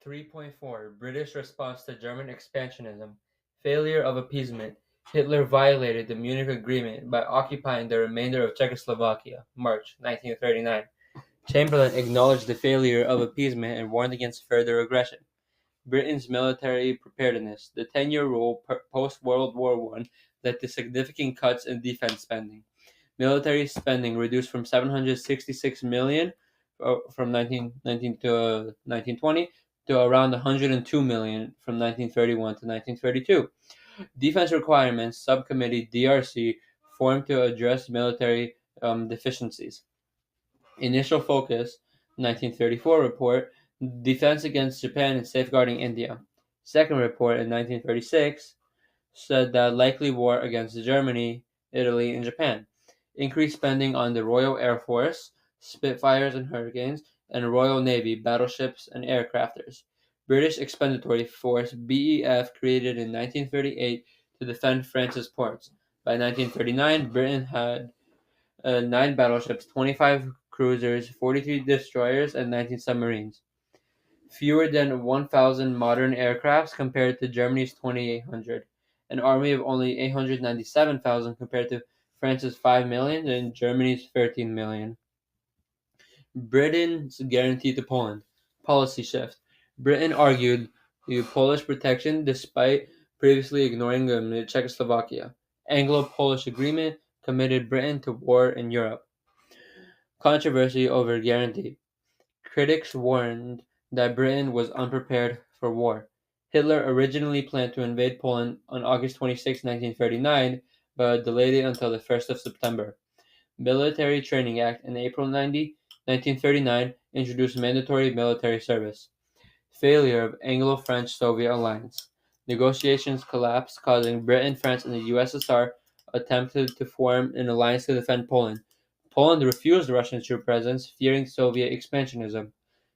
3.4 British response to German expansionism. Failure of appeasement. Hitler violated the Munich Agreement by occupying the remainder of Czechoslovakia, March 1939. Chamberlain acknowledged the failure of appeasement and warned against further aggression. Britain's military preparedness. The 10-year rule post-World War I led to significant cuts in defense spending. Military spending reduced from 766 million from 1919 to 1920 to around 102 million from 1931 to 1932. Defense Requirements Subcommittee (DRC) formed to address military deficiencies. Initial focus, 1934 report, Defense against Japan and Safeguarding India. Second report in 1936 said that likely war against Germany, Italy, and Japan. Increased spending on the Royal Air Force, Spitfires and Hurricanes, and Royal Navy battleships and aircrafters. British Expeditionary Force (BEF) created in 1938 to defend France's ports. By 1939, Britain had 9 battleships, 25 cruisers, 43 destroyers, and 19 submarines. Fewer than 1,000 modern aircrafts compared to Germany's 2,800. An army of only 897,000 compared to France's 5 million and Germany's 13 million. Britain's guarantee to Poland. Policy shift. Britain argued the Polish protection despite previously ignoring Czechoslovakia. Anglo-Polish agreement committed Britain to war in Europe. Controversy over guarantee. Critics warned that Britain was unprepared for war. Hitler originally planned to invade Poland on August 26, 1939, but delayed it until the 1st of September. Military Training Act in April 1939 introduced mandatory military service. Failure of Anglo-French-Soviet alliance. Negotiations collapsed, causing Britain, France, and the USSR attempted to form an alliance to defend Poland. Poland refused Russian troop presence, fearing Soviet expansionism.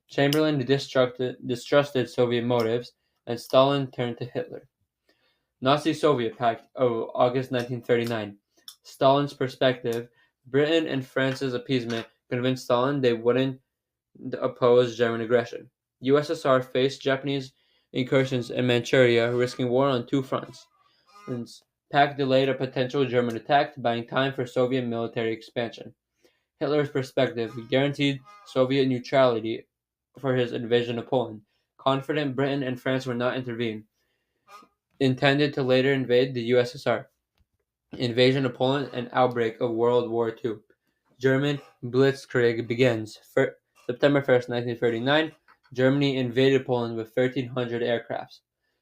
Chamberlain distrusted Soviet motives, and Stalin turned to Hitler. Nazi-Soviet Pact of August 1939. Stalin's perspective. Britain and France's appeasement convinced Stalin they wouldn't oppose German aggression. USSR faced Japanese incursions in Manchuria, risking war on 2 fronts. Pact delayed a potential German attack, buying time for Soviet military expansion. Hitler's perspective guaranteed Soviet neutrality for his invasion of Poland. Confident Britain and France would not intervene. Intended to later invade the USSR. Invasion of Poland and outbreak of World War II. German blitzkrieg begins. September 1st, 1939, Germany invaded Poland with 1,300 aircrafts.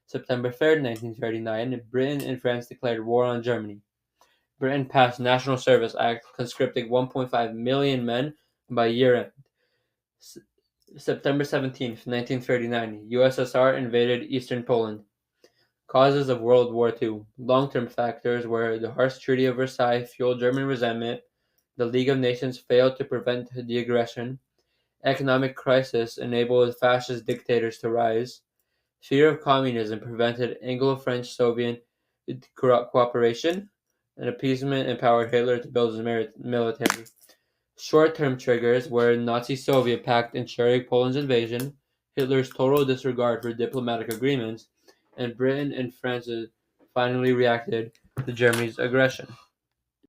September 3rd, 1939, Britain and France declared war on Germany. Britain passed National Service Act conscripting 1.5 million men by year-end. September 17th, 1939, USSR invaded eastern Poland. Causes of World War II. Long-term factors were the harsh Treaty of Versailles fueled German resentment, the League of Nations failed to prevent the aggression, economic crisis enabled fascist dictators to rise, fear of communism prevented Anglo-French-Soviet cooperation, and appeasement empowered Hitler to build his military. Short-term triggers were Nazi-Soviet Pact ensuring Poland's invasion, Hitler's total disregard for diplomatic agreements, and Britain and France finally reacted to Germany's aggression.